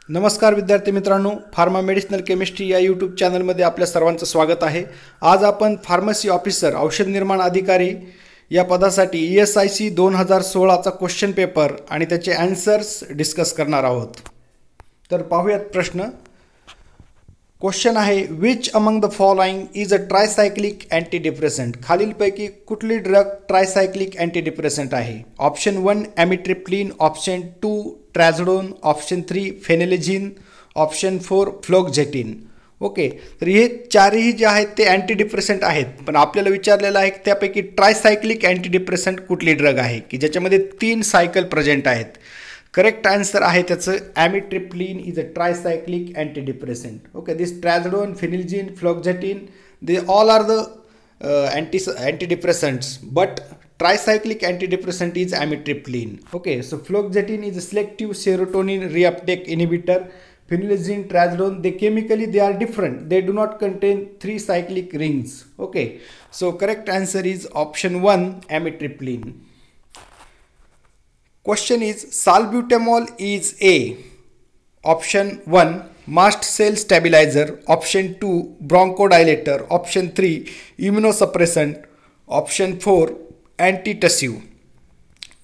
नमस्कार विद्यार्थी मित्रांनो, फार्मा मेडिसिनल केमिस्ट्री या यूट्यूब चॅनलमध्ये आपल्या सर्वांचं स्वागत आहे। आज आपण फार्मसी ऑफिसर औषध निर्माण अधिकारी या पदासाठी ESIC 2016चा क्वेश्चन पेपर आणि त्याचे आन्सर्स डिस्कस करणार आहोत। तर पाहूयात प्रश्न। क्वेश्चन आहे, which among the following is a tricyclic antidepressant? खालीलपैकी कुठली ड्रग ट्रायसायक्लिक अँटीडिप्रेसंट आहे? Option 1 amitriptyline, option 2 trazodone, option 3 phenelzine, option 4 fluoxetine. Okay, तर हे चारही जे आहेत ते अँटीडिप्रेसंट आहेत, पण आपल्याला विचारलेलं आहे की त्यापैकी ट्रायसायक्लिक अँटीडिप्रेसंट कुठली ड्रग आहे की ज्याच्यामध्ये 3 सायकल प्रेझेंट आहेत। करेक्ट आन्सर आहे त्याचं amitriptyline is a tricyclic antidepressant. Okay, this trazodone, phenelzine, fluoxetine, they all are the antidepressants, but tricyclic antidepressant is amitriptyline. Okay, so fluoxetine is a selective serotonin reuptake inhibitor. Phenylephrine, trazodone, they chemically they are different, they do not contain 3 cyclic rings. Okay, so correct answer is option 1 amitriptyline. Question is, salbutamol is a option 1 mast cell stabilizer, option 2 bronchodilator, option 3 immunosuppressant, option 4 antitussive.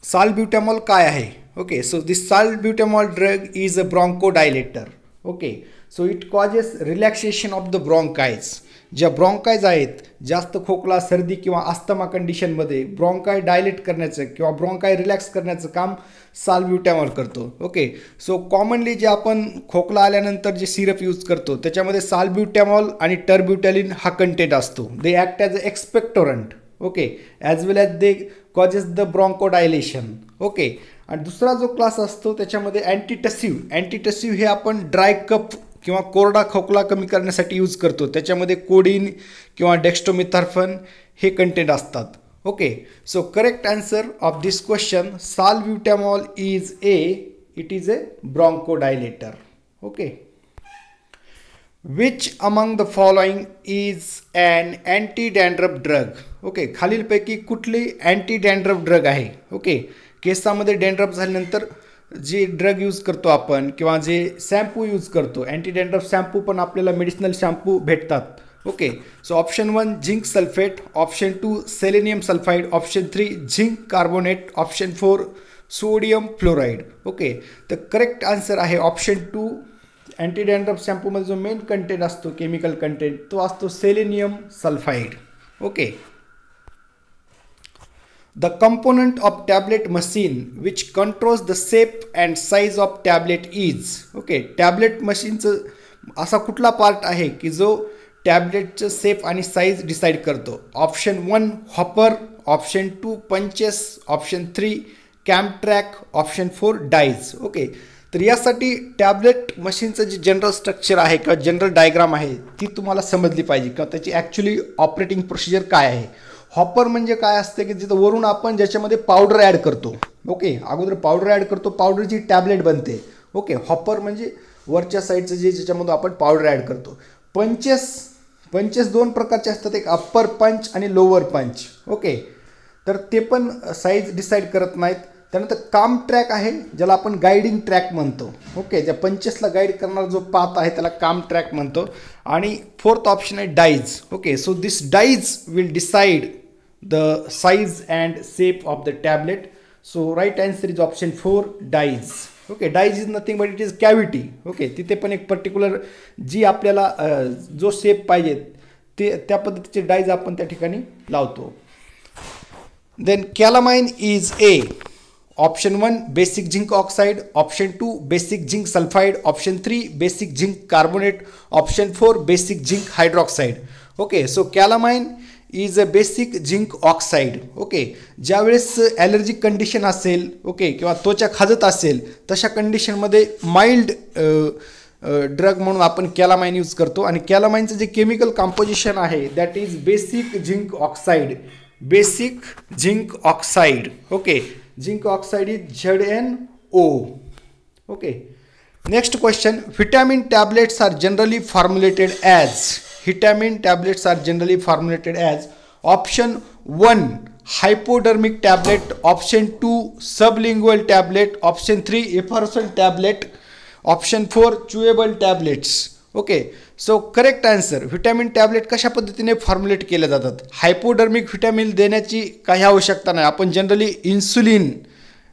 Salbutamol काय आहे? Okay, so this salbutamol drug is a bronchodilator. Okay, so it causes relaxation of the bronchis. ज्या ब्रॉन्काइज आहेत, जास्त खोकला, सर्दी किंवा asthma कंडिशनमध्ये ब्रॉन्काय dilate करण्याचं किंवा ब्रॉन्काय रिलॅक्स करण्याचं काम साल्ब्युटॅमॉल करतो। ओके, सो कॉमनली जे आपण खोकला आल्यानंतर जे सिरप यूज करतो त्याच्यामध्ये साल्ब्युटॅमॉल आणि टर्ब्युटॅलिन हा कंटेंट असतो। They act as a expectorant, okay, as well as they causes the bronchodilation. Okay, आणि दुसरा जो क्लास असतो त्याच्यामध्ये अँटीटसिव्ह। अँटीटसिव्ह हे आपण ड्राय कफ किंवा कोरडा खोकला कमी करण्यासाठी यूज करतो, त्याच्यामध्ये कोडीन किंवा डेक्स्ट्रोमिथॉर्फन हे कंटेंट असतात। Okay, so correct answer of this question, salbutamol is it is a bronchodilator. Okay, which among the following is an anti dandruff drug? Okay, खालीलपैकी कुठली अँटी डॅन्ड्रफ ड्रग आहे? ओके, केसामध्ये dandruff झाल्यानंतर जे drug use करतो आपण किंवा जे शॅम्पू यूज करतो, अँटी डॅन्ड्रफ शॅम्पू पण आपल्याला मेडिसिनल शॅम्पू भेटतात। Okay, so option 1 zinc sulphate, option 2 selenium sulphide, option 3 zinc carbonate, option 4 sodium fluoride. Okay, तर करेक्ट आन्सर आहे ऑप्शन 2। अँटी डॅन्ड्रफ शॅम्पूमध्ये जो मेन कंटेंट असतो, केमिकल कंटेंट, तो असतो selenium sulphide. Okay, the component of tablet machine which controls the shape and size of tablet is. Okay, tablet मशीनचं असा कुठला part आहे की जो टॅबलेटचं शेप आणि साईज डिसाईड करतो? Option 1 hopper, option 2 punches, option 3 cam track, option 4 dies. Okay, तर यासाठी टॅबलेट मशीनचं जे जनरल स्ट्रक्चर आहे किंवा जनरल डायग्राम आहे ती तुम्हाला समजली पाहिजे किंवा त्याची ॲक्च्युली ऑपरेटिंग प्रोसिजर काय आहे। हॉपर म्हणजे काय असते की जिथं वरून आपण ज्याच्यामध्ये पावडर ॲड करतो। ओके, अगोदर पावडर ॲड करतो, पावडरची टॅबलेट बनते। ओके, हॉपर म्हणजे वरच्या साईडचं जे ज्याच्यामध्ये आपण पावडर ॲड करतो। पंचेस 2 प्रकारचे असतात, एक अप्पर पंच आणि लोअर पंच। ओके, तर ते पण साईज डिसाईड करत नाहीत। त्यानंतर काम ट्रॅक आहे ज्याला आपण गाईडिंग ट्रॅक म्हणतो। ओके, त्या पंचेसला गाईड करणारा जो पाथ आहे त्याला काम ट्रॅक म्हणतो। आणि 4th ऑप्शन आहे dies. Okay, so this dies will decide the size and shape of the tablet. So right answer is option 4 dyes. Okay, dyes is nothing but it is cavity. Okay, तिथे पण एक particular जी आपल्याला जो shape पाहिजे ते त्या पद्धतीचे dies आपण त्या ठिकाणी लावतो। Then calamine is a option 1 basic zinc oxide, option 2 basic zinc sulfide, option 3 basic zinc carbonate, option 4 basic zinc hydroxide. Okay, so calamine is a basic zinc oxide. Okay, ज्यावेळेस allergic condition असेल, okay, किंवा त्वचा खाजत असेल तशा कंडिशनमध्ये mild drug म्हणून आपण कॅलामाइन use करतो। आणि कॅलामाइनचं जे केमिकल कंपोजिशन आहे that is basic zinc oxide, basic zinc oxide. Okay, zinc oxide is ZnO। Okay, next question, vitamin tablets are generally formulated as. Vitamin tablets are generally formulated as option 1 hypodermic tablet, option 2 sublingual tablet, option 3 effervescent tablet, option 4 chewable tablets. Okay, so correct answer, vitamin tablet कशा पद्धतीने formulate केले जातात. हायपोडर्मिक vitamin देण्याची काही आवश्यकता नाही. आपण generally insulin,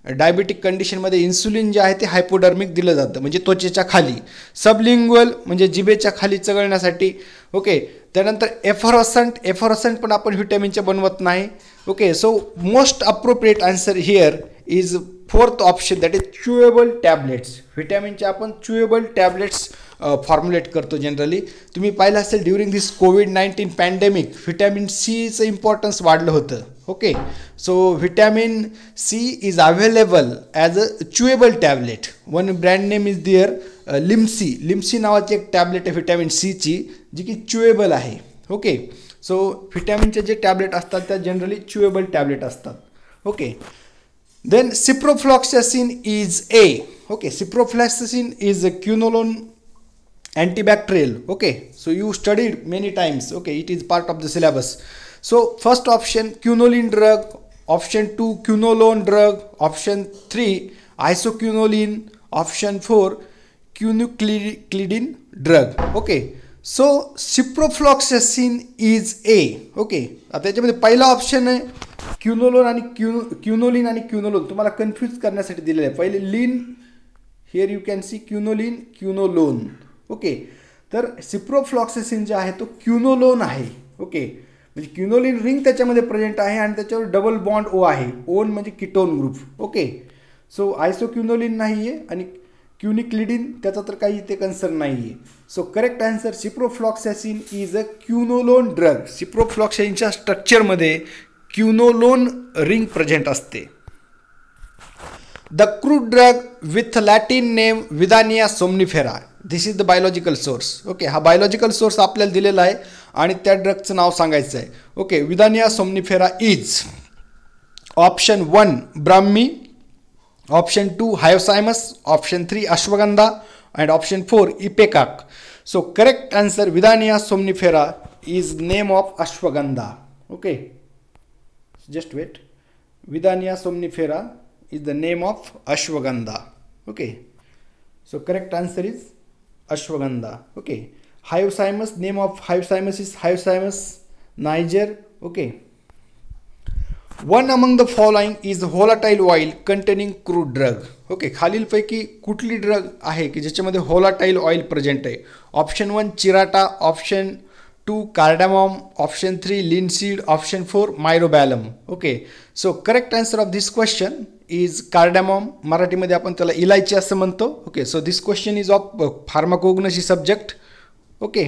diabetic कंडिशनमध्ये इन्सुलिन जे आहे ते हायपोडर्मिक दिलं जातं, म्हणजे त्वचेच्या खाली. सबलिंग्वल म्हणजे जिभेच्या खाली चघळण्यासाठी. ओके, त्यानंतर एफरसंट पण आपण व्हिटॅमिनचे बनवत नाही. Okay, so most appropriate answer here is fourth option, that is chewable tablets. व्हिटॅमिनचे आपण च्युएबल टॅबलेट्स फॉर्म्युलेट करतो जनरली. तुम्ही पाहिलं असेल ड्युरिंग दिस कोविड-19 पॅन्डेमिक व्हिटॅमिन सीचं इम्पॉर्टन्स वाढलं होतं. Okay, so vitamin C is available as a chewable tablet. One brand name is dear Limcee नावाची एक टॅबलेट आहे व्हिटॅमिन सीची, जी की च्युएबल आहे. ओके, सो व्हिटॅमिनचे जे टॅबलेट असतात त्या जनरली च्युएबल टॅबलेट असतात. Okay, then ciprofloxacin is a, okay, ciprofloxacin is a quinolone antibacterial. Okay, so you studied many times. Okay, it is part of the syllabus. So first option quinoline drug, option 2 quinolone drug, option 3 isoquinoline, option 4 quinacridine drug. Okay, so ciprofloxacin is a. Okay, आता याच्यामध्ये पहिला option आहे क्युनोलोन आणि क्युनोलिन आणि क्युनोलोन. तुम्हाला confuse करण्यासाठी दिलेलं आहे. पहिले लिन, here you can see quinolone. Okay, तर सिप्रोफ्लॉक्सेसिन जे आहे तो क्युनोलोन आहे. ओके, म्हणजे क्युनोलिन रिंग त्याच्यामध्ये प्रेझेंट आहे आणि त्याच्यावर डबल बॉन्ड ओ आहे. ओन म्हणजे किटोन ग्रुप. ओके, सो आयसोक्युनोलिन नाही आहे आणि क्युनिक्लिडिन त्याचा तर काही इथे कन्सर्न नाही आहे. So correct answer ciprofloxacin is a quinolone drug. सिप्रोफ्लॉक्सेसिनच्या स्ट्रक्चरमध्ये क्युनोलोन रिंग प्रेझेंट असते. The crude drug with Latin name Withania somnifera, this is the biological source. Okay, हा बायोलॉजिकल सोर्स आपल्याला दिलेला आहे आणि त्या ड्रगचं नाव सांगायचं आहे. Okay, Withania somnifera is option 1 brahmi, option 2 hyoscyamus, option 3 ashwagandha and option 4 ipecac. So correct answer Withania somnifera is name of ashwagandha. Okay, just wait, Vidania somnifera is the name of ashwagandha. Okay, so correct answer is ashwagandha. Okay, Hyoscyamus, name of Hyoscyamus is Hyoscyamus niger. Okay, one among the following is volatile oil containing crude drug. Okay, खालीलपैकी कुठली drug आहे की ज्याच्यामध्ये volatile oil present आहे. Option 1 chirata, option 2 cardamom, option 3 linseed, option 4 myrobalan. Okay, so correct answer of this question is cardamom. मराठीमध्ये आपण त्याला इलायची असं म्हणतो. Okay, so this question is of pharmacognosy subject. Okay,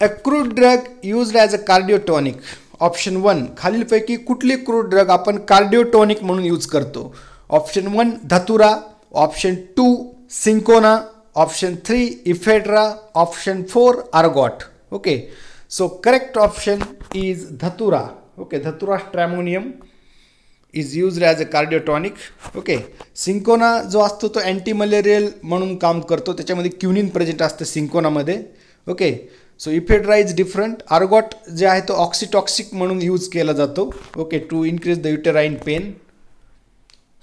a crude drug used as a cardiotonic. Option 1 खालीलपैकी कुठली crude drug आपण कार्डिओटॉनिक म्हणून यूज करतो. Option 1 datura, option 2 cinchona, option 3 ephedra, option 4 ergot. Okay, so correct option is datura. Okay, datura stramonium is used as a cardiotonic. Okay, cinchona जो असतो तो anti malarial म्हणून काम करतो, त्याच्यामध्ये क्युनिन प्रेझेंट असतं सिंकोनामध्ये. Okay, so ephedra is different. Ergot जे आहे तो ऑक्सिटॉक्सिक म्हणून यूज केला जातो. Okay, to increase the uterine pain.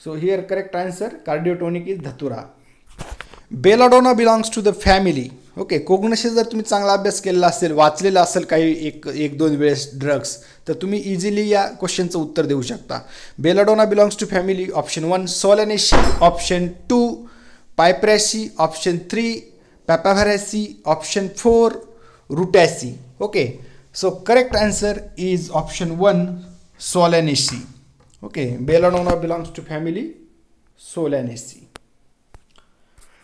So here correct answer cardiotonic is datura. Belladonna belongs to the family. Okay, कोग्नोसी जर तुम्ही चांगला अभ्यास केलेला असेल, वाचलेला असेल काही एक दोन वेळेस ड्रग्स, तर तुम्ही इझिली या क्वेश्चनचं उत्तर देऊ शकता. Belladonna belongs to family. Option 1 solanaceae, option 2 piperaceae, option 3 papaveraceae, option 4 rutaceae. Okay, so correct answer is option 1 solanaceae. Okay, belladonna belongs to family solanaceae.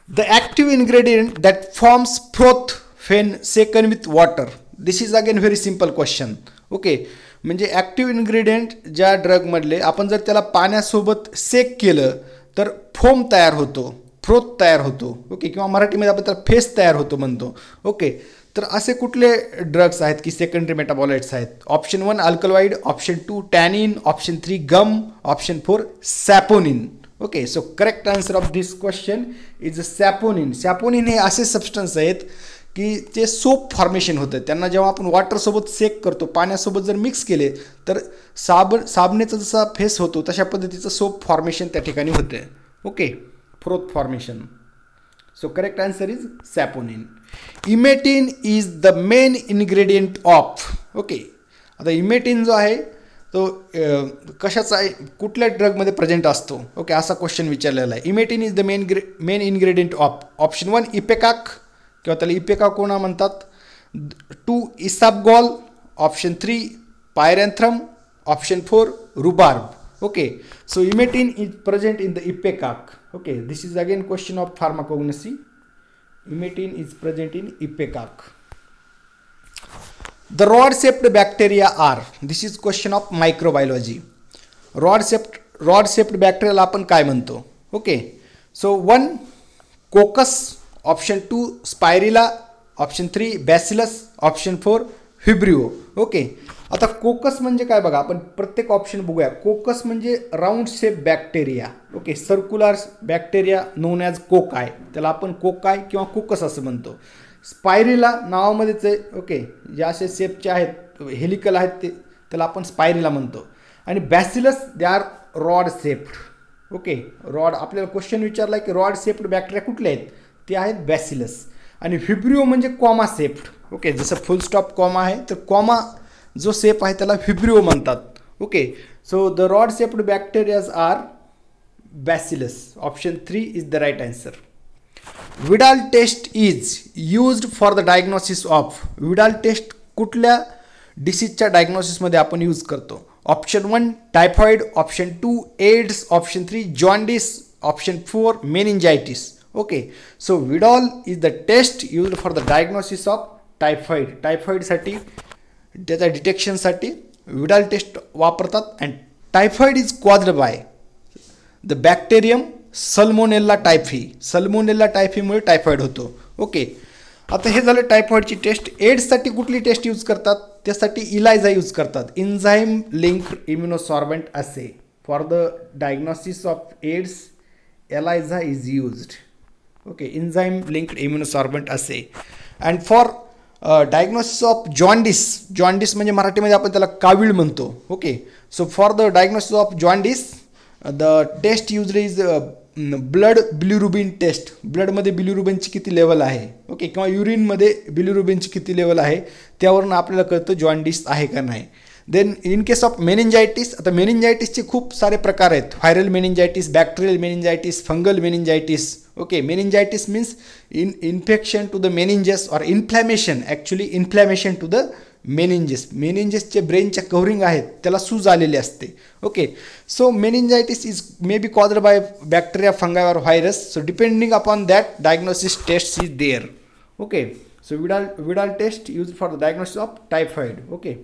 The active ingredient that forms froth when shaken with water. This is again very simple question. Okay, म्हणजे active ingredient ज्या ड्रगमधले आपण जर त्याला पाण्यासोबत सेक केलं तर foam तयार होतो, फ्रोथ तयार होतो. ओके, किंवा मराठीमध्ये आपण त्याला फेस तयार होतो म्हणतो. ओके, तर असे कुठले ड्रग्स आहेत की सेकंडरी मेटाबॉलाइट्स आहेत. Option 1 alkaloid, option 2 tannin, option 3 gum, option 4 saponin. Okay, so correct answer of this question is saponin. Saponin हे असे सबस्टन्स आहेत की ते सोप फॉर्मेशन होतं. त्यांना जेव्हा आपण वॉटरसोबत सेक करतो, पाण्यासोबत जर मिक्स केले तर साबणेचा जसा फेस होतो तशा पद्धतीचं सोप फॉर्मेशन त्या ठिकाणी होतं. Okay. froth formation. So correct answer is saponin. Imetin is the main ingredient of, okay, आता इमेटिन जो आहे तो कशाचा आहे, कुठल्या ड्रगमध्ये प्रेझेंट असतो, ओके, असा क्वेश्चन विचारलेला आहे. Emetine is the main ingredient of option 1 ipecac किंवा त्याला इपेकाकोना म्हणतात, 2 isabgol, option 3 pyrethrum, option 4 rhubarb. Okay, so emetine is present in the ipecac. Okay, this is again question of pharmacognosy. Imetin is present in ipecac. The rod-shaped bacteria are. This is question of microbiology. Rod-shaped bacteria आपण काय म्हणतो? Okay. So 1 coccus, option 2 spirilla, option 3 bacillus, option 4 vibrio. Okay. आता कोकस म्हणजे काय बघा, आपण प्रत्येक option बघूया. कोकस म्हणजे round shape bacteria. Okay, circular bacteria non as कोकाय, त्याला आपण कोकाय किंवा कोकस असं म्हणतो. स्पायरिला नावामध्येच आहे. ओके, जे असे शेपचे आहेत, हेलिकल आहेत, ते त्याला आपण स्पायरिला म्हणतो. आणि bacillus they are rod shaped. Okay, rod आपल्याला क्वेश्चन विचारला की रॉड शेप्ड बॅक्टेरिया कुठले आहेत, ते आहेत बॅसिलस. आणि व्हिब्रिओ म्हणजे कॉमा शेप्ड. ओके, जसं फुल स्टॉप कॉमा आहे, तर कॉमा जो शेप आहे त्याला व्हिब्रिओ म्हणतात. Okay, so the rod shaped bacterias are bacillus. Option 3 is the right answer. Widal test is used for the diagnosis of. Widal test कुठल्या डिसीजच्या डायग्नोसिसमध्ये आपण यूज करतो? Option 1 typhoid, option 2 AIDS, option 3 jaundice, option 4 meningitis. Okay, so Widal is the test used for the diagnosis of typhoid. टायफॉइडसाठी त्याच्या डिटेक्शनसाठी Widal test वापरतात. And typhoid is caused by the bacterium सल्मोनेल्ला typhi. सल्मोनेल्ला टायफीमुळे typhoid होतो. Okay, आता हे झालं टायफॉइडची taste. एड्ससाठी कुठली taste use करतात? त्यासाठी इलायझा यूज करतात. Enzyme linked immunosorbent assay. For the diagnosis of AIDS ELISA is used. Okay, enzyme linked immunosorbent assay. And for diagnosis of jaundice. Jaundice म्हणजे मराठीमध्ये आपण त्याला कावीळ म्हणतो. Okay, so for the diagnosis of jaundice the test used is blood bilirubin test. ब्लडमध्ये बिलिरुबिनची किती level आहे, ओके, किंवा युरिनमध्ये बिलिरुबिनची किती लेवल आहे, त्यावरून आपल्याला कळतं जॉन्डिस आहे का नाही. Then in case of meningitis, आता मेनिंजायटिसचे खूप सारे प्रकार आहेत. Viral meningitis, bacterial meningitis, fungal meningitis. Okay, meningitis means infection to the meninges और inflammation, actually inflammation to the meninges. मेनिंजसचे ब्रेनच्या कव्हरिंग आहेत त्याला सूज आलेली असते. Okay, so meningitis is may be caused by bacteria, fungi और virus. So depending upon that diagnosis test is there. Okay, so Widal test use for the diagnosis of typhoid. Okay,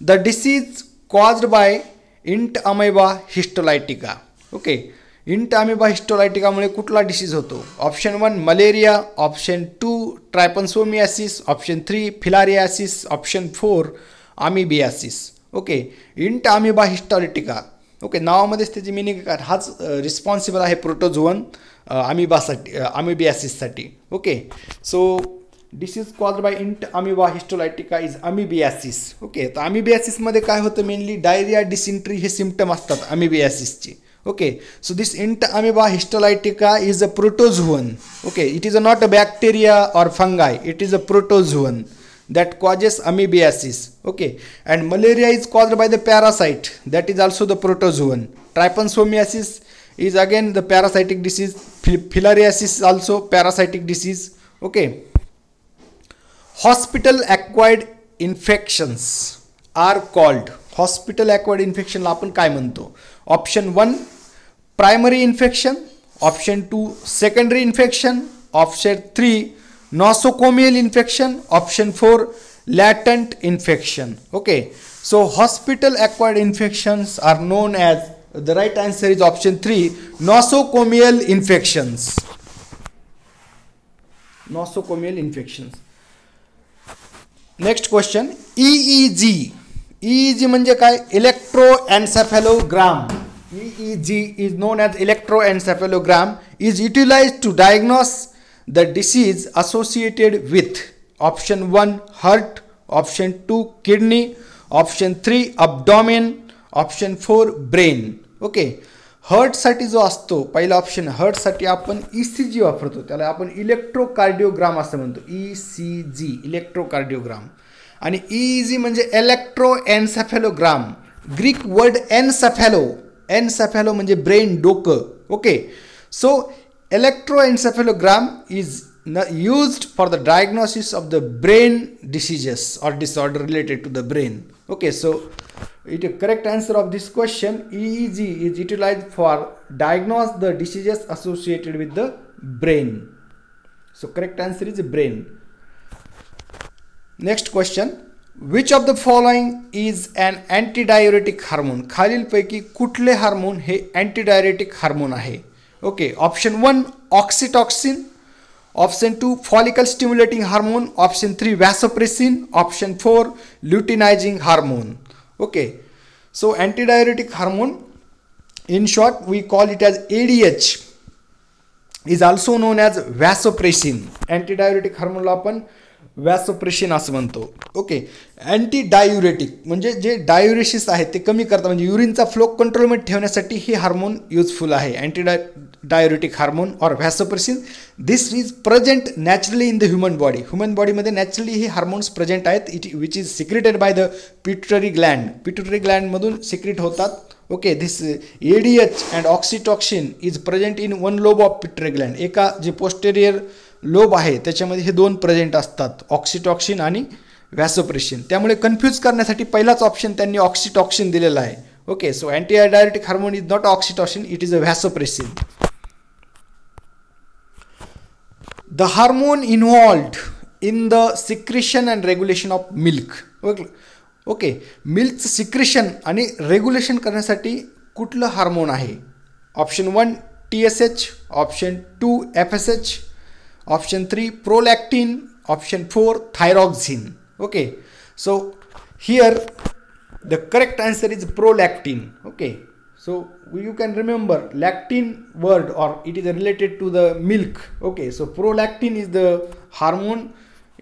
the disease caused by entamoeba histolytica. Okay, entamoeba हिस्टोलायटिकामुळे कुठला disease होतो? Option 1 malaria, option 2 trypanosomiasis, option 3 filariasis, option 4 amoebiasis. Okay, entamoeba histolytica. Okay, नावामध्येच त्याची meaning काय, हाच responsible आहे protozoan अमिबासाठी, अमिबियासिससाठी. Okay, so disease caused by entamoeba histolytica is amoebiasis. Okay, तर अमिबियासिसमध्ये काय होतं? मेनली डायरिया, डिसेंट्री हे सिम्पटम असतात अमिबियासिसचे. Okay, so this int amoeba histolytica is a protozoan. Okay, it is not a bacteria or fungi, it is a protozoan that causes amoebiasis. Okay, and malaria is caused by the parasite, that is also the protozoan. Trypanosomiasis is again the parasitic disease. Filariasis is also parasitic disease. Okay, hospital acquired infections are called. Hospital acquired infection ला आपण काय म्हणतो? Option 1 primary infection, option 2 secondary infection, option 3 nosocomial infection, option 4 latent infection. Okay, so hospital acquired infections are known as, the right answer is option 3 nosocomial infections. Nosocomial infections. Next question, EEG. EEG म्हणजे काय? इलेक्ट्रोएन्सेफॅलोग्राम. EEG is known as electroencephalogram, is utilized to diagnose the disease associated with option 1 heart, option 2 kidney, option 3 abdomen, option 4 brain. Okay, हार्टसाठी जो असतो पहिला option, हार्टसाठी आपण ECG वापरतो, त्याला आपण इलेक्ट्रोकार्डिओग्राम असं म्हणतो, ECG इलेक्ट्रोकार्डिओग्राम. आणि EEG म्हणजे इलेक्ट्रोएन्सेफॅलोग्राम, ग्रीक वर्ड एन्सेफॅलो म्हणजे ब्रेन, डोकं. Okay, so electroencephalogram is used for the diagnosis of the brain diseases or disorder related to the brain. Okay, so the correct answer of this question, EEG is utilized for diagnose the diseases associated with the brain. So correct answer is brain. Next question, which of the following is an antidiuretic hormone? खालीलपैकी कुठले hormone हे antidiuretic hormone आहे? Okay, option 1 oxytocin, option 2 follicle stimulating hormone, option 3 vasopressin, option 4 luteinizing hormone. Okay, so antidiuretic hormone, in short we call it as ADH, is also known as vasopressin. Antidiuretic हार्मोनला आपण vasopressin असं म्हणतो. Okay, अँटीडायुरेटिक म्हणजे जे डायुरेसिस आहे ते कमी करतात, म्हणजे युरिनचा फ्लो कंट्रोलमध्ये ठेवण्यासाठी हे हार्मोन युजफुल आहे, अँटीडायुरेटिक हार्मोन और vasopressin. This is present naturally in the human body. Human बॉडीमध्ये नॅचरली हे हार्मोन्स प्रेझेंट आहेत, which is secreted by the pituitary gland. Pituitary ग्लँडमधून सिक्रेट होतात. Okay, this ADH and oxytocin is present in one lobe of pituitary gland. एका जे posterior lobe आहे त्याच्यामध्ये हे दोन प्रेझेंट असतात, ऑक्सिटॉक्सिन आणि वॅसोप्रेसिन. त्यामुळे कन्फ्यूज करण्यासाठी पहिलाच ऑप्शन त्यांनी ऑक्सिटॉक्सिन दिलेला आहे. Okay, so antidiuretic hormone is not oxytocin, it is a vasopressin. The hormone involved in the secretion and regulation of milk. Okay, मिल्कचं सिक्रेशन आणि रेग्युलेशन करण्यासाठी कुठलं हार्मोन आहे? Option 1 TSH, option 2 FSH, option 3 prolactin, option 4 thyroxine. Okay, so here the correct answer is prolactin. Okay, so you can remember lactin word or it is related to the milk. Okay, so prolactin is the hormone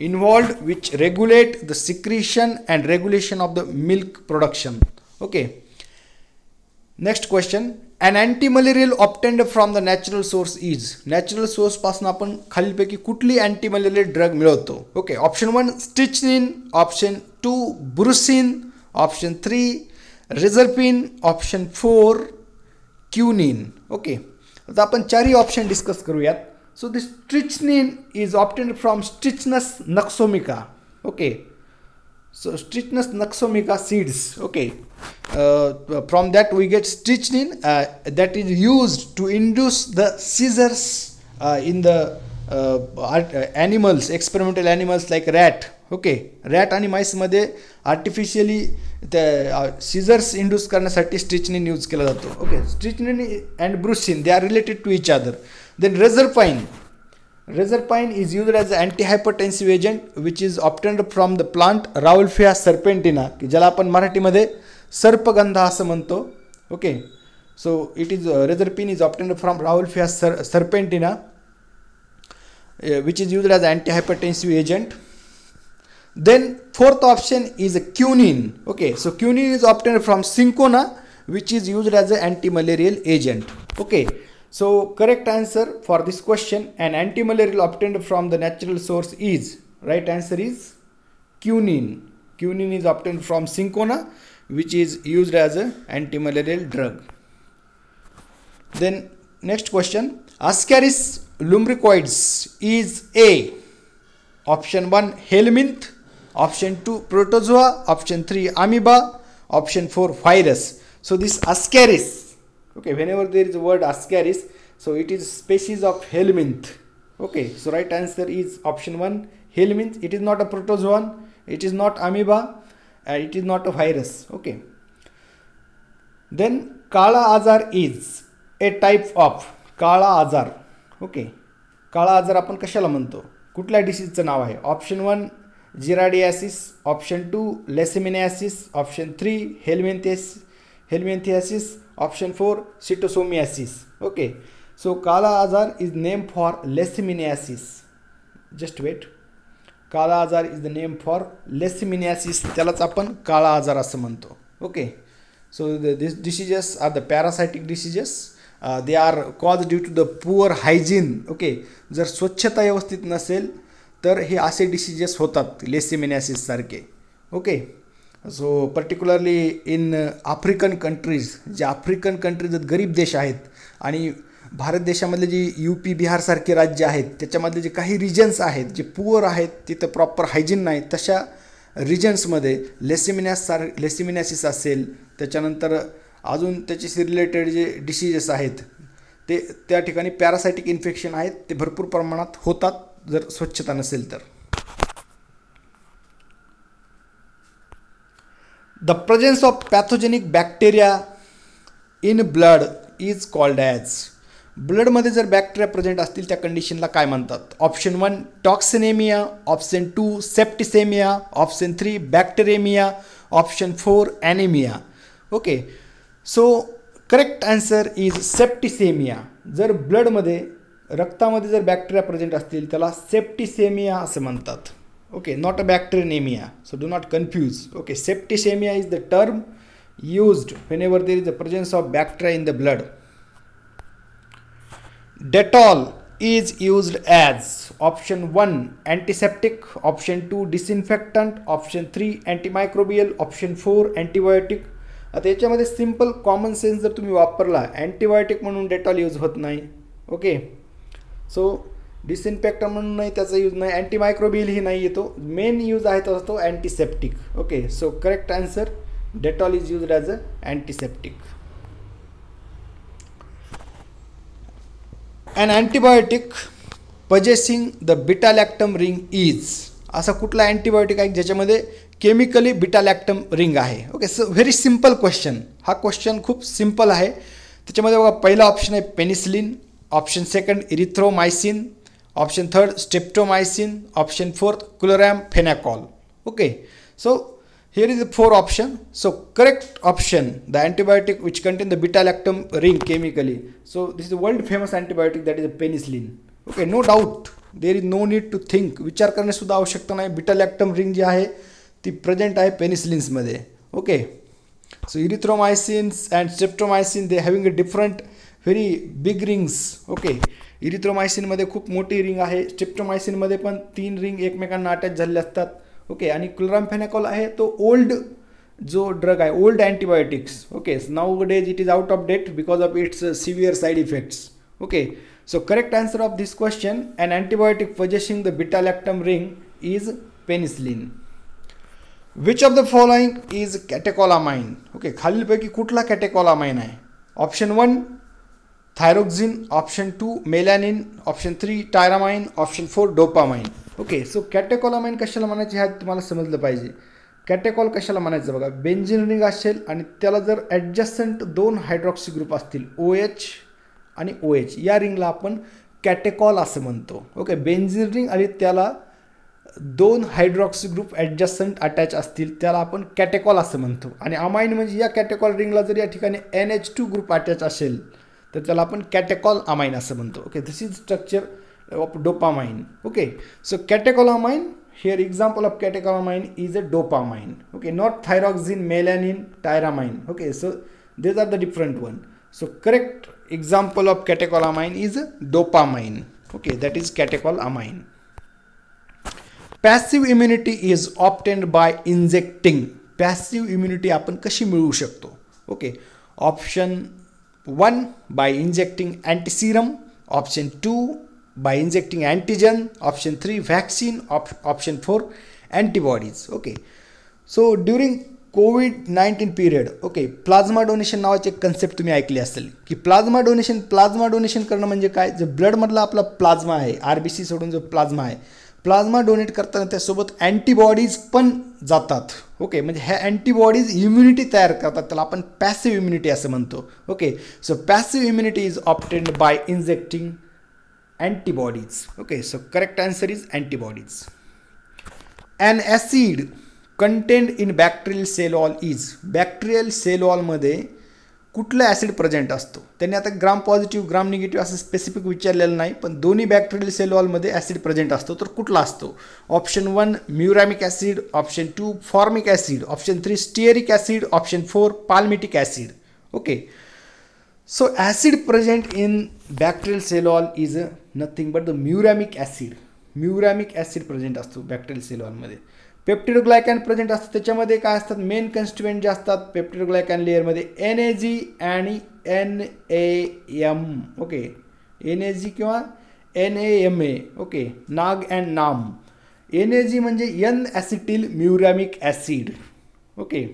involved which regulate the secretion and regulation of the milk production. Okay, next question, an antimalarial obtained from the natural source is. natural source पासून आपण खालीलपैकी कुठली antimalarial drug मिळवतो? Okay, option 1 strychnine, option 2 brucin, option 3 reserpine, option 4 quinine. Okay, आता आपण चारही option discuss करूयात. So this strychnine is obtained from strychnos nux vomica. Okay, so strychnos nux vomica seeds. Okay, from that we get strychnine that is used to induce the seizures in the animals, experimental animals like rat. Okay, rat आणि माईसमध्ये artificially त्या seizures induce करण्यासाठी strychnine use केला जातो. Okay, strychnine and brucine they are related to each other. Then reserpine is used as a antihypertensive agent which is obtained from the plant rauwolfia serpentina, की ज्याला आपण मराठीमध्ये सर्पगंधा असं म्हणतो. Okay, so it is reserpine is obtained from rauwolfia serpentina which is used as a antihypertensive agent. Then fourth option is quinine. Okay, so quinine is obtained from cinchona which is used as an antimalarial agent. Okay, so correct answer for this question, an antimalarial obtained from the natural source is, right answer is quinine. Quinine is obtained from cinchona which is used as an antimalarial drug. Then next question, Ascaris lumbricoides is a, option 1 helminth, option 2 protozoa, option 3 amoeba, option 4 virus. So this Ascaris, okay, whenever there is a word Ascaris, so it is species of helminth. Okay, so right answer is option 1 helminth. It is not a protozoan, it is not amoeba, it is not a virus. Okay, then kala azar is a type of kala azar. Okay, kala azar आपण कशाला म्हणतो? कुठल्या डिसीजचं नाव आहे? Option 1 giardiasis, option 2 leishmaniasis, option 3 helminthiasis, option 4 schistosomiasis. Okay, so kala azar is name for leishmaniasis. Just wait, kala azar is the name for leishmaniasis, त्यालाच आपण काळा आजार असं म्हणतो. Okay, so this diseases are the parasitic diseases they are cause due to the poor hygiene. Okay, जर स्वच्छता व्यवस्थित नसेल तर हे असे डिसीजेस होतात लेसिमिनियासिस सारखे. Okay, so particularly in African countries, जे आफ्रिकन कंट्रीज गरीब देश आहेत आणि भारत देशामधले जी UP बिहारसारखे राज्य आहेत त्याच्यामधले जे काही रिजन्स आहेत जे पुअर आहेत, तिथं प्रॉपर हायजीन नाही, तशा रिजन्समध्ये लेसिमिनियासिस असेल, त्याच्यानंतर अजून त्याच्याशी रिलेटेड जे डिसीजेस आहेत ते त्या ठिकाणी पॅरासायटिक इन्फेक्शन आहेत ते भरपूर प्रमाणात होतात जर स्वच्छता नसेल तर. The presence of pathogenic bacteria in blood is called as. ब्लडमध्ये जर बॅक्टेरिया प्रेझेंट असतील त्या कंडिशनला काय म्हणतात? Option 1 toxaemia, option 2 septicaemia, option 3 bacteraemia, option 4 anaemia. Okay, so correct answer is septicaemia. जर ब्लडमध्ये रक्तामध्ये जर बॅक्टेरिया प्रेझेंट असतील त्याला सेप्टिसेमिया असं म्हणतात. Okay, not a bacteraemia, so do not confuse. Okay, septicaemia is the term used whenever there is the presence of bacteria in the blood. Dettol is used as option 1 antiseptic, option 2 disinfectant, option 3 antimicrobial, option 4 antibiotic. आता याच्यामध्ये simple common sense जर तुम्ही वापरला, antibiotic म्हणून Dettol use होत नाही. Okay, so disinfectant म्हणून नाही त्याचा यूज नाही, अँटीमायक्रोबियल ही नाही येतो, मेन यूज आहे तो antiseptic. Okay, so correct answer Dettol is used as an antiseptic. An antibiotic possessing the beta-lactam ring is. असा कुठला अँटीबायोटिक आहे ज्याच्यामध्ये केमिकली बीटा-लॅक्टम रिंग आहे? Okay, so very simple question. हा क्वेश्चन खूप सिम्पल आहे. त्याच्यामध्ये बघा, पहिला ऑप्शन आहे penicillin, option 2 erythromycin, option 3 streptomycin, option 4 chloramphenicol. Okay, so here is the 4 option. So correct option, the antibiotic which contain the beta-lactam ring chemically. So this is the world famous antibiotic, that is the penicillin. Okay, no doubt, there is no need to think. विचार करणे सुद्धा आवश्यकता नाही. बीटा-लॅक्टम ring जी आहे ती present आहे पेनिसिलिन्समध्ये. Okay, so erythromycins and streptomycin they having a different very big rings. Okay, इरिथ्रोमायसिनमध्ये खूप मोठी रिंग आहे, स्ट्रेप्टोमायसिनमध्ये पण 3 रिंग एकमेकांना अटॅच झालेले असतात. ओके, आणि क्लोरॅम्फेनॅकॉल आहे तो ओल्ड जो ड्रग आहे, old antibiotics. Okay, now days it is out of date because of its severe side effects. Okay, so correct answer of this question, an antibiotic possessing the beta-lactam ring is penicillin. Which of the following is catecholamine? Okay, खालीलपैकी कुठला catecholamine आहे? Option 1 thyroxine, option 2 melanin, option 3 tyramine, option 4 dopamine. Okay, so catecholamine कशाला म्हणायचे हे तुम्हाला समजलं पाहिजे. कॅटेकॉल कशाला म्हणायचं बघा, बेन्झिन रिंग असेल आणि त्याला जर ॲडजस्टंट 2 हायड्रॉक्सी ग्रुप असतील, OH आणि OH, या रिंगला आपण कॅटेकॉल असं म्हणतो. ओके, बेन्झिन रिंग आणि त्याला 2 हायड्रॉक्सी ग्रुप ॲडजस्टंट अटॅच असतील त्याला आपण कॅटेकॉल असं म्हणतो. आणि अमाइन म्हणजे या कॅटेकॉल रिंगला जर या ठिकाणी NH2 ग्रुप अटॅच असेल तर त्याला आपण कॅटेकॉल अमाइन असं म्हणतो. Okay, this is structure of dopamine. Okay, so catecholamine, here example of catecholamine is a dopamine. Okay, not thyroxine, melanin, tyramine. Okay, so these are the different one. So correct example of catecholamine is dopamine. Okay, that is catecholamine. Passive immunity is obtained by injecting. Passive immunity आपण कशी मिळवू शकतो? Okay, option 1 by injecting antiserum, option 2 by injecting antigen, option 3 vaccine, option 4 antibodies. Okay, so during COVID-19 period, okay, plasma donation नावाची एक concept तुम्ही ऐकली असेल की प्लाझ्मा डोनेशन करणं म्हणजे काय? जो ब्लडमधला आपला प्लाझ्मा आहे, RBC सोडून जो प्लाझ्मा आहे, प्लाझ्मा डोनेट करताना त्यासोबत अँटीबॉडीज पण जातात. ओके, म्हणजे ह्या अँटीबॉडीज इम्युनिटी तयार करतात, त्याला आपण पॅसिव्ह इम्युनिटी असं म्हणतो. Okay, so passive immunity is obtained by injecting antibodies. Okay, so correct answer is antibodies. An acid contained in bacterial cell wall is. Bacterial cell wall मध्ये कुठला ॲसिड प्रेझेंट असतो? त्यांनी आता ग्राम पॉझिटिव्ह ग्राम निगेटिव्ह असं specific विचारलेलं नाही, पण दोन्ही बॅक्टेरियल सेल वॉलमध्ये ॲसिड प्रेझेंट असतो. तर कुठला असतो? Option 1 muramic acid, option 2 formic acid, option 3 stearic acid, option 4 palmitic acid. Okay, So acid present in bacterial cell wall is nothing but the muramic acid. Muramic acid present असतो bacterial cell वॉलमध्ये. Peptidoglycan present असतं, त्याच्यामध्ये काय असतात main constituent जे असतात peptidoglycan लेअरमध्ये NAG आणि NAM. ओके, NAG किंवा NAMA. Okay, NAG and NAM. NAG म्हणजे N acetyl muramic acid. Okay,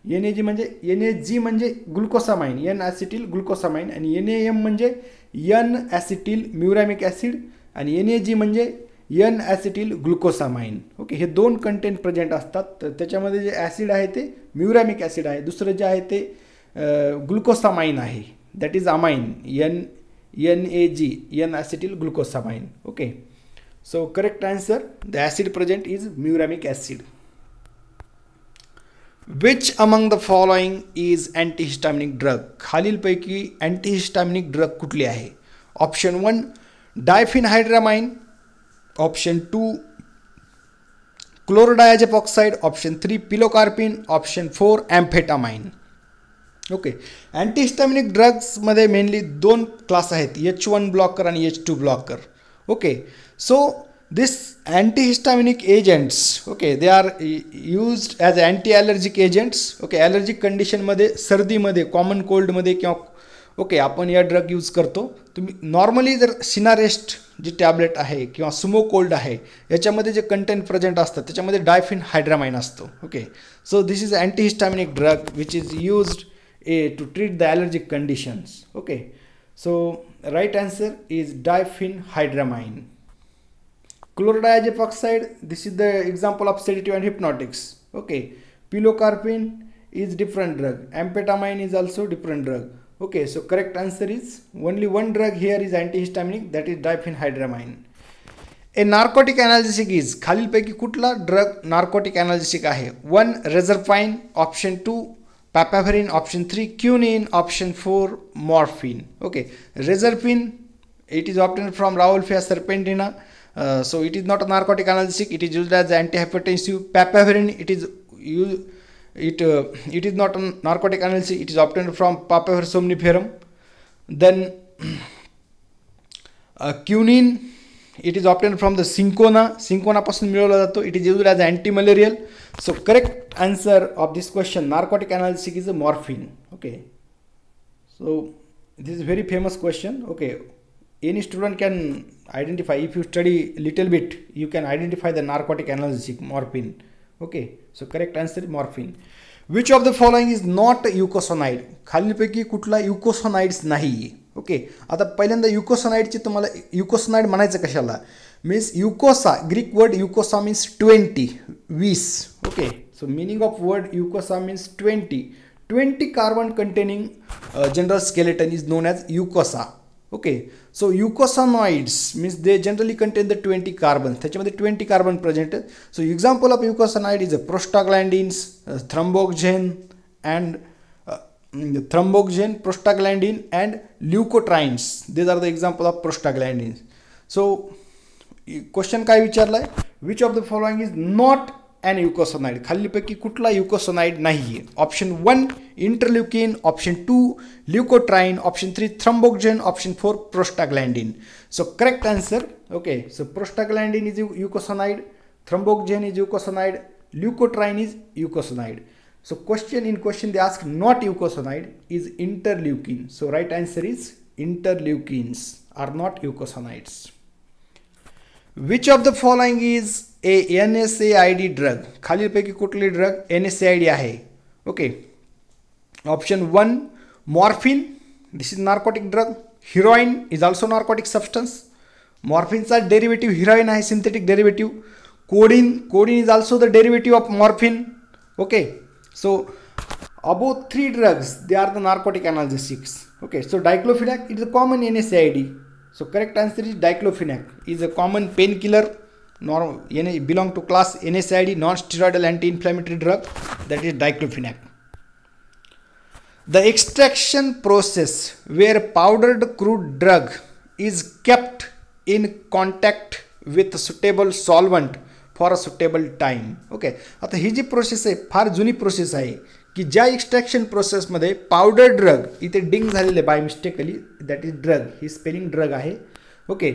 NAG म्हणजे ग्लुकोसामाइन, N ॲसिटिल ग्लुकोसामाइन, आणि NAM म्हणजे N ॲसिटिल म्युरॅमिक ॲसिड, आणि NAG म्हणजे N ॲसिटिल ग्लुकोसामाइन. ओके, हे दोन कंटेंट प्रेझेंट असतात. तर त्याच्यामध्ये जे ॲसिड आहे ते म्युरॅमिक ॲसिड आहे, दुसरं जे आहे ते ग्लुकोसामाइन आहे, that is amine, NAG, N acetyl glucosamine. Okay, so correct answer, the acid present is muramic acid. Which among the following is antihistaminic drug? खालीलपैकी अँटीहिस्टॅमिनिक ड्रग कुठली आहे? Option 1 diphenhydramine, option 2 chlordiazepoxide, option 3 pilocarpine, option 4 amphetamine. Okay, antihistaminic ड्रग्समध्ये mainly दोन class आहेत, H1 blocker आणि H2 blocker. Okay, so this antihistaminic agents, okay, they are used as anti-allergic agents. okay, allergic कंडिशनमध्ये, सर्दीमध्ये, common कोल्डमध्ये किंवा okay आपण या drug use करतो. तुम्ही नॉर्मली जर सिनारेस्ट जी टॅबलेट आहे किंवा सुमो कोल्ड आहे याच्यामध्ये जे कंटेंट प्रेझेंट असतात त्याच्यामध्ये डायफिनहायड्रामाइन असतो. Okay, so this is antihistaminic drug which is used to treat the allergic conditions. Okay, so right answer is diphenhydramine. Chlorodiazepoxide, this is the example of sedative and hypnotics. Okay, pilocarpine is different drug, amphetamine is also different drug. Okay, so correct answer is only one drug here is antihistaminic, that is diphenhydramine. A narcotic analgesic is, खालीलपैकी कुठला drug narcotic analgesic आहे? 1 reserpine, option 2 papaverine, option 3 quinine, option 4 morphine. Okay, reserpine it is obtained from Rauwolfia serpentina. So it is not a narcotic analgesic, it is used as antihypertensive. Papaverine, it is not a narcotic analgesic, it is obtained from Papaver somniferum. Then quinine, it is obtained from the cinchona पासून मिळवला जातो, it is used as antimalarial. So correct answer of this question, narcotic analgesic, is a morphine. Okay, so this is very famous question. Okay, any student can identify, if you study little bit you can identify the narcotic analgesic, morphine. Okay, so correct answer is morphine. Which of the following is not eucosanide? खालीलपैकी कुठला युकोसोनाइड्स नाही? Okay, आता पहिल्यांदा युकोसोनाइडची तुम्हाला eicosanoid म्हणायचं कशाला? Means eicosa, Greek word eicosa means 20. Okay, so meaning of word eicosa means 20 carbon containing general skeleton is known as eicosa. Okay, so eukosanoids means they generally contain the 20 carbons, त्याच्यामध्ये 20 carbon present आहेत. So example of eukosanoid is prostaglandins, thromboxane, prostaglandin and leukotrienes. These are the example of prostaglandins. So question काय विचारलाय? Which of the following is not an eucosanide? खालीलपैकी कुठला eicosanoid नाही? Option 1 interleukin, option 2 leukotriene, option 3 thromboxane, option 4 prostaglandin. So correct answer. Okay, so prostaglandin is eucosanide, thromboxane is eucosanide, leukotriene is eucosanide. So in question they ask not eucosanide is interleukin. So right answer is interleukins are not eukosanides. Which of the following is a NSAID drug? खालीलपैकी कुठली drug NSAID आहे? Okay, option 1 morphine, this is narcotic drug. Heroin is also narcotic substance, मॉर्फिनचा derivative heroin आहे, synthetic derivative. Codeine is also the derivative of morphine. Okay, so above 3 drugs they are the narcotic analgesics. Okay, so diclofenac is a common NSAID. So correct answer is diclofenac is a common painkiller, belong to class NSAID, non-steroidal anti-inflammatory drug, that is diclofenac. The extraction process where powdered crude drug is kept in contact with suitable solvent for a suitable time. Okay, आता ही जी process आहे फार जुनी process आहे की ज्या extraction प्रोसेसमध्ये powder drug, इथे डिंग झालेले by mistakenly, that is drug, ही स्पेलिंग ड्रग आहे. Okay,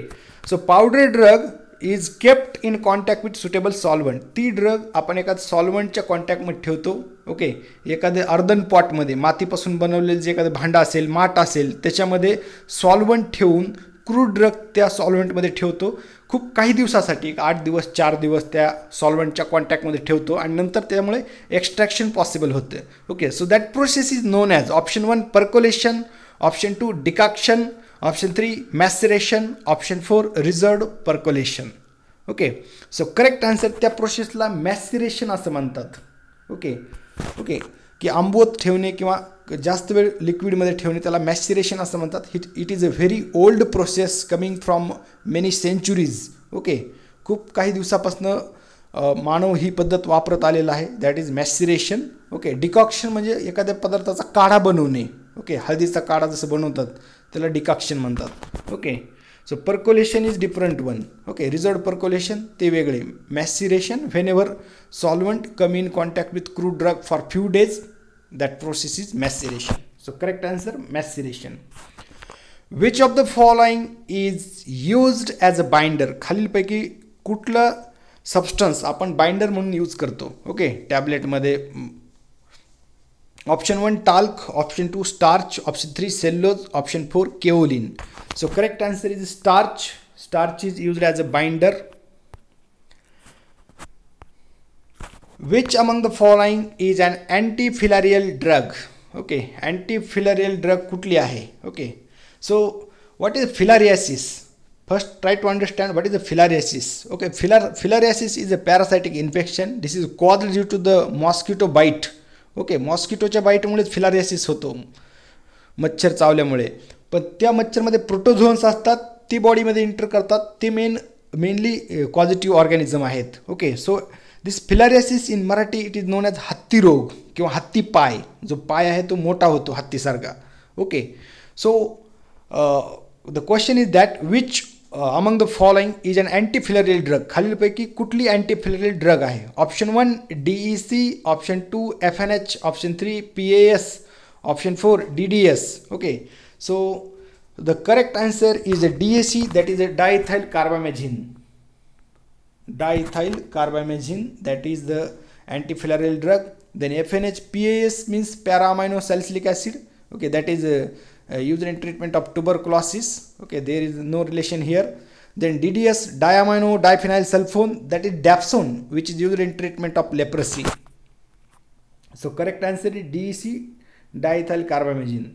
so powder drug is kept in contact with suitable solvent. ती ड्रग आपण एखाद्या सॉल्वंटच्या कॉन्टॅक्टमध्ये ठेवतो. ओके, एखाद्या अर्धन पॉटमध्ये मातीपासून बनवलेलं जे एखादं भांडं असेल, माठ असेल, त्याच्यामध्ये सॉल्वंट ठेवून क्रूड ड्रग त्या सॉल्वंटमध्ये ठेवतो. खूप काही दिवसासाठी, 8 दिवस 4 दिवस त्या सॉल्वंटच्या कॉन्टॅक्टमध्ये ठेवतो आणि नंतर त्यामुळे एक्स्ट्रॅक्शन पॉसिबल होतं. Okay, so that process is known as option 1 percolation, option 2 decoction, option 3 maceration, option 4 reserved percolation. Okay, so correct answer त्या प्रोसेसला मॅसिरेशन असं म्हणतात. ओके ओके, की आंबवत ठेवणे किंवा जास्त वेळ लिक्विडमध्ये ठेवणे त्याला मॅसिरेशन असं म्हणतात. It is a very old process coming from many centuries. Okay, खूप काही दिवसापासून मानव ही पद्धत वापरत आलेला आहे. That is maceration. Okay, decoction म्हणजे एखाद्या पदार्थाचा काढा बनवणे. ओके, हळदीचा काढा जसं बनवतात त्याला डिकॉक्शन म्हणतात. Okay, so percolation is different one. Okay, reserved percolation ते वेगळे. Maceration whenever solvent come in contact with crude drug for few days, that process is maceration. So correct answer maceration. Which of the following is used as a binder? खालीलपैकी कुठला substance आपण binder म्हणून use करतो? Okay, टॅबलेटमध्ये option 1 talc, option 2 starch, option 3 cellulose, option 4 kaolin. So correct answer is starch. Starch is used as a binder. Which among the following is an anti-filarial drug? Okay, anti-filarial drug कुठली आहे? Okay, so what is filariasis? First try to understand what is the filariasis. Okay, filariasis is a parasitic infection. This is caused due to the mosquito bite. Okay, मॉस्किटोच्या बाईटमुळेच filariasis होतो, मच्छर चावल्यामुळे. पण त्या मच्छरमध्ये प्रोटोझोन्स असतात, ती बॉडीमध्ये इंटर करतात, ते मेनली पॉझिटिव्ह ऑर्गॅनिझम आहेत. Okay, so this filariasis in Marathi it is known as हत्ती रोग किंवा हत्ती पाय. जो पाय आहे तो मोठा होतो हत्तीसारखा. Okay, so the question is that which among the following is an antifilarial drug. खालीलपैकी कुठली अँटीफिलरियल ड्रग आहे? Option 1 DEC, option 2 FNH, option 3 PAS, option 4 DDS. Okay, so the correct answer is a DAC, that is a diethyl carbamazine. Diethyl carbamazine, that is the antifilarial drug. Then FNH, PAS means para amino salicylic acid. Okay, that is used in treatment of tuberculosis. Okay, there is no relation here. Then DDS, diamino diphenyl sulfone, that is dapsone, which is used in treatment of leprosy. So correct answer is DEC, diethyl carbamazine.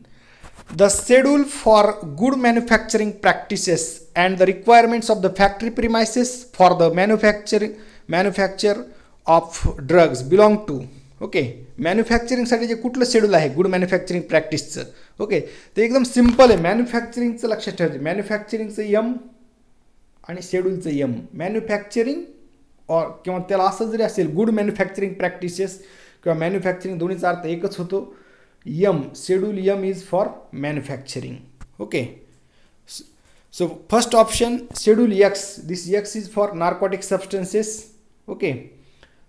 The schedule for good manufacturing practices and the requirements of the factory premises for the manufacture of drugs belong to. Okay, मॅन्युफॅक्चरिंगसाठी जे कुठलं schedule आहे good manufacturing प्रॅक्टिसचं? Okay, ते एकदम simple आहे. मॅन्युफॅक्चरिंगचं लक्षात ठेवायचं. मॅन्युफॅक्चरिंगचं M आणि शेड्यूलचं M. मॅन्युफॅक्चरिंग किंवा त्याला असं जरी असेल गुड मॅन्युफॅक्चरिंग प्रॅक्टिसेस किंवा मॅन्युफॅक्चरिंग, दोन्हीचा अर्थ एकच होतो. M, schedule M is for manufacturing. Okay, so first option schedule X, this X is for narcotic substances. Okay,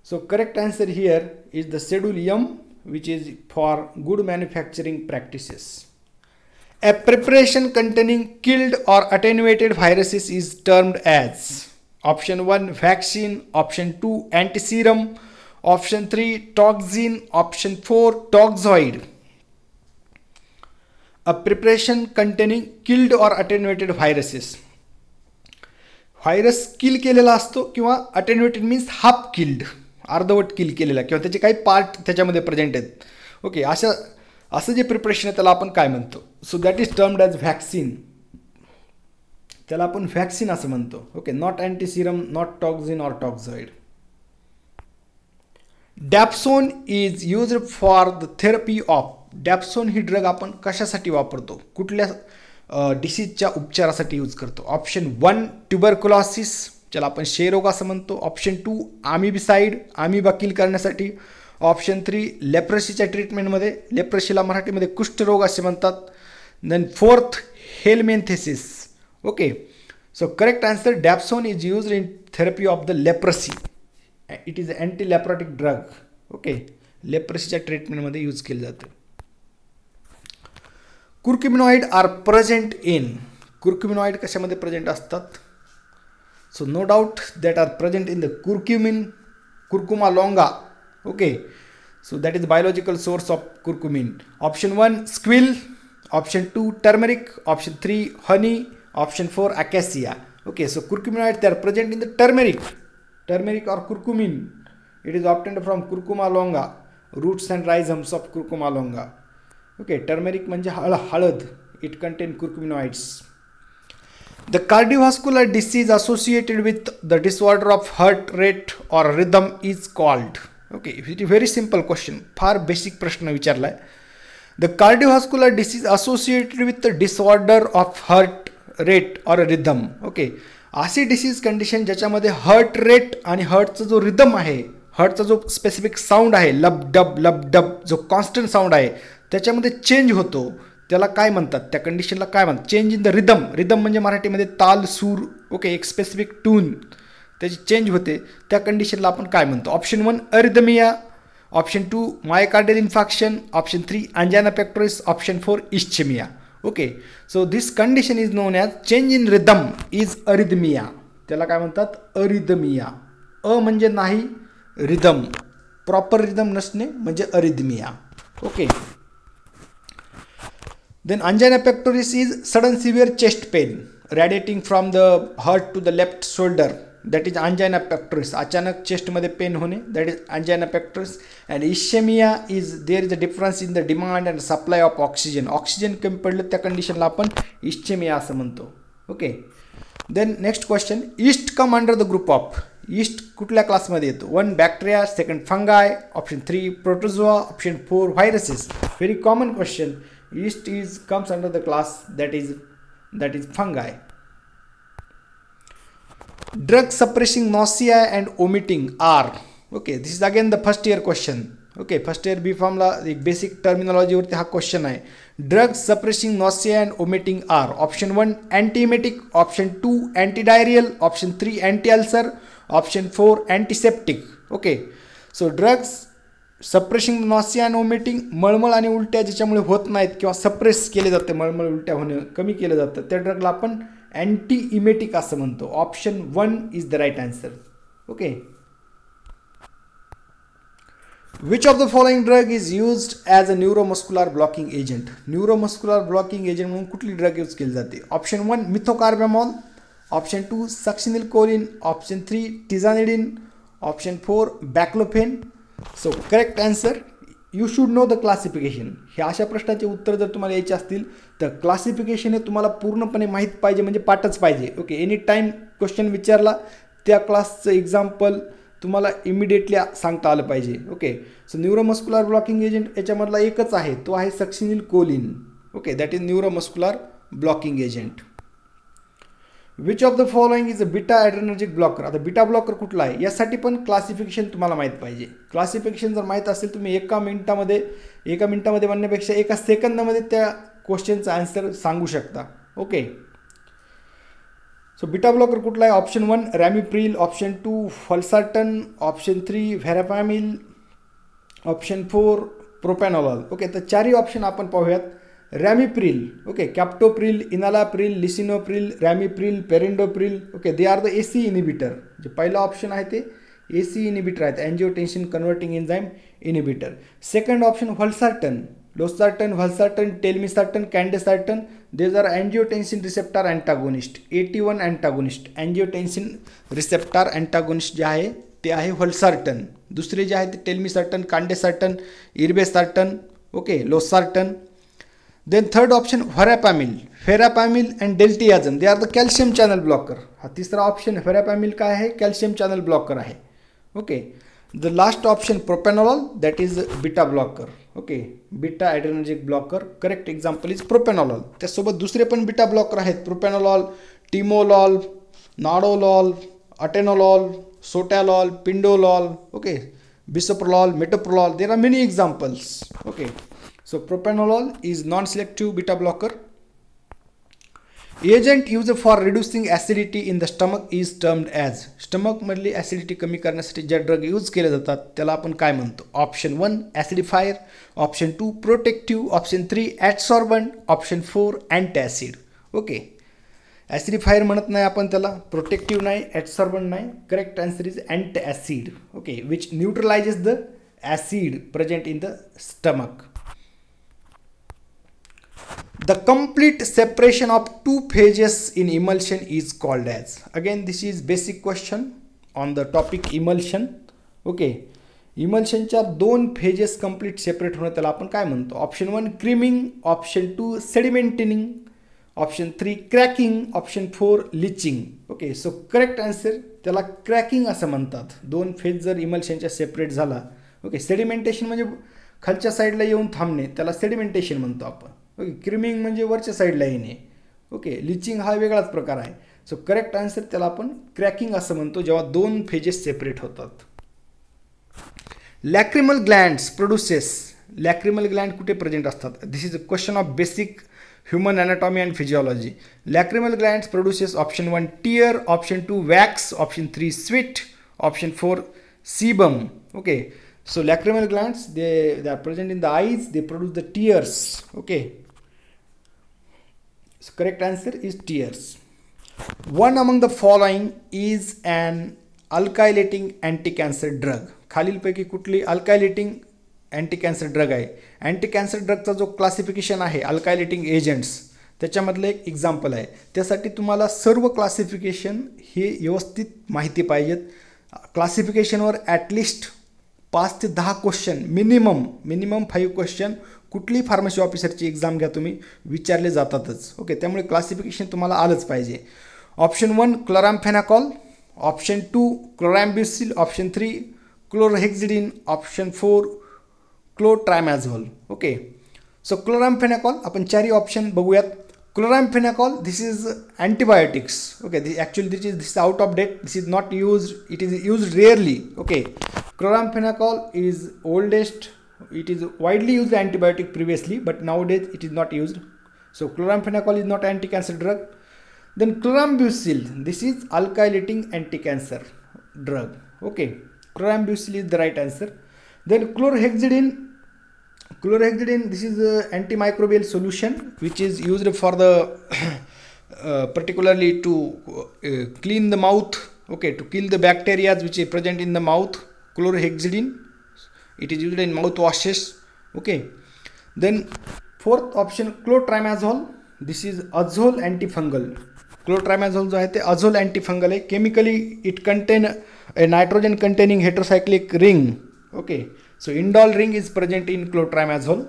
so correct answer here is the schedule M, which is for good manufacturing practices. A preparation containing killed or attenuated viruses is termed as option 1 vaccine, option 2 antiserum, option 3 toxin, option 4 toxoid. A preparation containing killed or attenuated viruses. Virus kill केलेला असतो किंवा attenuated means half killed, अर्धवट किल केलेला किंवा त्याचे काही part त्याच्यामध्ये present आहेत. ओके, असं जे प्रिपरेशन आहे त्याला आपण काय म्हणतो? So that is termed as vaccine. त्याला आपण व्हॅक्सिन असं म्हणतो. Okay, not antiserum, not toxin or toxoid. Dapsone is used for the therapy of. Dapsone ही ड्रग आपण कशासाठी वापरतो? कुठल्या डिसीजच्या उपचारासाठी यूज करतो? ऑप्शन 1 ट्युबरक्युलोसिस, ज्याला आपण क्षयरोग असं म्हणतो. ऑप्शन 2 आमिबिसाइड, आमिबा किल करण्यासाठी. ऑप्शन 3 लेप्रसीच्या ट्रीटमेंटमध्ये, लेप्रसीला मराठीमध्ये कुष्ठरोग असे म्हणतात. Then 4th helminthiasis. Okay, so correct answer dapsone is used in therapy of the leprosy. It is anti leprotic drug. Okay, लेप्रसीच्या ट्रीटमेंटमध्ये यूज केलं जातं. Curcuminoid are present in. Curcuminoid कशामध्ये प्रेझेंट असतात? So no doubt that are present in the curcumin, curcuma longa. Okay, so that is biological source of curcumin. Option 1 squill, option 2 turmeric, option 3 honey, option 4 acacia. Okay, so curcuminoids, they are present in the turmeric or curcumin. It is obtained from curcuma longa, roots and rhizomes of curcuma longa. Okay, turmeric म्हणजे हळद. It contains curcuminoids. The cardiovascular disease associated with the disorder of heart rate or rhythm is called. Okay, it is very simple question. फार basic प्रश्न विचारलाय. The cardiovascular disease associated with the disorder of heart rate और rhythm. Okay, अशी disease condition ज्याच्यामध्ये heart rate आणि हार्टचा जो rhythm आहे, हार्टचा जो specific sound आहे, लब डब जो कॉन्स्टंट साऊंड आहे त्याच्यामध्ये चेंज होतो, त्याला काय म्हणतात? त्या कंडिशनला काय म्हणतात? Change in the rhythm. Rhythm म्हणजे मराठीमध्ये ताल सूर. ओके, एक स्पेसिफिक ट्यून त्याची चेंज होते, त्या कंडिशनला आपण काय म्हणतो? Option 1 arrhythmia, option 2 myocardial infarction, option 3 angina pectoris, option 4 ischemia. Okay, so this condition is known as change in rhythm is arrhythmia. त्याला काय म्हणतात? अरिथमिया. अ म्हणजे नाही, रिदम प्रॉपर रिदम नसणे म्हणजे arrhythmia. Okay, then angina pectoris is sudden severe chest pain radiating from the heart to the left shoulder, that is angina pectoris. अचानक चेस्टमध्ये pain होणे, दॅट is angina pectoris. And ischaemia is there is a difference in the demand and supply of oxygen. Oxygen कमी पडलं त्या कंडिशनला आपण ischaemia असं म्हणतो. Okay, then next question. Yeast come under the group of. Yeast कुठल्या क्लासमध्ये येतो? 1 bacteria, 2 फंगाय, option 3 protozoa, option 4 viruses. Very common question. East is comes under the class that is fungi. Drug suppressing nausea and vomiting are. Okay, this is again the first year question. Okay, first year B Pharm ला एक basic terminology वरती हा question आहे. Drug suppressing nausea and vomiting are. Option 1 antiemetic, option 2 antidiarrhoeal, option 3 anti ulcer, option 4 antiseptic. Okay, so drugs suppressing nausea and vomiting, मळमळ आणि उलट्या ज्याच्यामुळे होत नाहीत किंवा सप्रेस केले जाते, मळमळ उलट्या होणं कमी केलं जातं, त्या ड्रगला आपण अँटी इमेटिक असं म्हणतो. Option 1 is the right answer. Okay, which of the following drug is used as a neuromuscular blocking agent. Neuromuscular blocking agent म्हणून कुठली ड्रग यूज केली जाते? Option 1 methocarbamol, option 2 succinylcholine, option 3 tizanidine, option 4 baclofen. So correct answer, you should know the classification. ह्या अशा प्रश्नाचे उत्तर जर तुम्हाला यायचे असतील तर क्लासिफिकेशन हे तुम्हाला पूर्णपणे माहीत पाहिजे, म्हणजे पाठच पाहिजे. ओके, एनी टाईम क्वेश्चन विचारला त्या क्लासचं एक्झाम्पल तुम्हाला इमिडिएटली सांगता आलं पाहिजे. Okay, so neuromuscular blocking agent याच्यामधला एकच आहे, तो आहे succinylcholine. Okay, that is neuromuscular blocking agent. Which of the following is a beta adrenergic blocker. आता बीटा ब्लॉकर कुठला आहे यासाठी पण क्लासिफिकेशन तुम्हाला माहीत पाहिजे. क्लासिफिकेशन जर माहीत असेल तुम्ही एका मिनिटामध्ये म्हणण्यापेक्षा एका सेकंदामध्ये त्या क्वेश्चनचा आन्सर सांगू शकता. ओके, सो बीटा ब्लॉकर कुठला आहे? Option 1 ramipril, option 2 valsartan, option 3 verapamil, option 4 propranolol. Okay, तर चारही ऑप्शन आपण पाहूयात. Ramipril, okay, captopril, enalapril, lisinopril, ramipril, perindopril. Okay, they are the AC inhibitor. जे पहिला ऑप्शन आहे ते AC इनिबिटर आहेत, angiotensin converting enzyme inhibitor. Second option valsartan, losartan, valsartan, telmisartan, candesartan. These are angiotensin receptor antagonist. 81 antagonist. Angiotensin receptor antagonist जे आहे ते आहे valsartan. दुसरे जे आहे ते telmisartan, candesartan, irbesartan. Okay, losartan. Then third option verapamil and diltiazem. They are the calcium channel blocker. हा तिसरा ऑप्शन फेरापॅमिल काय आहे? कॅल्शियम चॅनल ब्लॉकर आहे. Okay, the last option propranolol, that is beta blocker. Okay, beta adrenergic blocker. Correct example is propranolol. त्यासोबत दुसरे पण beta blocker आहेत, propranolol, timolol, nadolol, atenolol, sotalol, pindolol. Okay, bisoprolol, metoprolol. There are many examples. Okay, so propranolol is non-selective beta blocker. Agent use for reducing acidity in the stomach is termed as. स्टमकमधली acidity कमी करण्यासाठी ज्या drug use केले जातात त्याला आपण काय म्हणतो? Option 1 acidifier, option 2 protective, option 3 adsorbent, option 4 antacid. Okay, acidifier म्हणत नाही आपण त्याला, प्रोटेक्टिव्ह नाही, ॲडसॉर्बंट नाही. Correct answer is antacid. Okay, which neutralizes the acid present in the stomach. The complete separation of two phases in emulsion is called as. Again, this is basic question on the topic emulsion. Okay, emulsion च्या दोन phases complete separate होणं त्याला आपण काय म्हणतो? Option 1 creaming, option 2 sedimentation, option 3 cracking, option 4 leaching. Okay, so correct answer त्याला cracking असं म्हणतात. दोन फेज जर इमल्शनच्या सेपरेट झाला. ओके, सेडिमेंटेशन म्हणजे खालच्या साईडला येऊन थांबणे, त्याला सेडिमेंटेशन म्हणतो आपण. ओके, क्रीमिंग म्हणजे वरच्या साईडला येणे. ओके, लिचिंग हा वेगळाच प्रकार आहे. सो करेक्ट आन्सर त्याला आपण क्रॅकिंग असं म्हणतो जेव्हा दोन फेजेस सेपरेट होतात. Lacrimal glands produces. Lacrimal gland कुठे प्रेझेंट असतात? This is a question of basic human anatomy and physiology. Lacrimal glands produces option 1 tear, option 2 wax, option 3 sweet, option 4 sebum. Okay, so lacrimal glands they are present in the eyes, they produce the tears. Okay, so correct answer is tears. One among the following is an alkylating anti-cancer drug. खालीलपैकी कुठली अल्कायलेटिंग anti cancer drug आहे? Anti cancer ड्रगचा जो classification आहे अल्कायलेटिंग agents त्याच्यामधलं एक example आहे. त्यासाठी तुम्हाला सर्व क्लासिफिकेशन हे व्यवस्थित माहिती पाहिजेत. क्लासिफिकेशनवर ॲटलिस्ट 5 ते 10 क्वेश्चन मिनिमम 5 क्वेश्चन कुठलीही फार्मसी ऑफिसरची एक्झाम घ्या तुम्ही विचारले जातातच. ओके, त्यामुळे क्लासिफिकेशन तुम्हाला आलंच पाहिजे. Option 1 chloramphenicol, option 2 chlorambucil, option 3 chlorhexidine, option 4 clotrimazole. Okay, so chloramphenicol आपण चारही ऑप्शन बघूयात. Chloramphenicol, this is antibiotics. Okay, this is out of date. This is not used. It is used rarely. Okay, chloramphenicol is oldest. It is widely used antibiotic previously, but nowadays it is not used. So chloramphenicol is not anti-cancer drug. Then chlorambucil, this is alkylating anti-cancer drug. Okay, chlorambucil is the right answer. Then chlorhexidine, this is antimicrobial solution which is used for the particularly to clean the mouth. Okay, to kill the bacteria which is present in the mouth. Chlorhexidine, it is used in mouthwashes. Okay, then fourth option clotrimazole, this is azole antifungal. Clotrimazole जो आहे ते azole antifungal आहे. Chemically it contain a nitrogen containing heterocyclic ring. Okay, so indole ring is present in clotrimazole.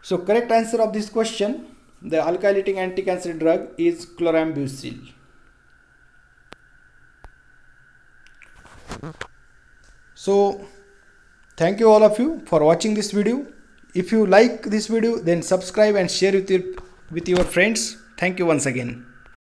So correct answer of this question, the alkylating anti-cancer drug is chlorambucil. So thank you all of you for watching this video. If you like this video, then subscribe and share with your friends. Thank you once again.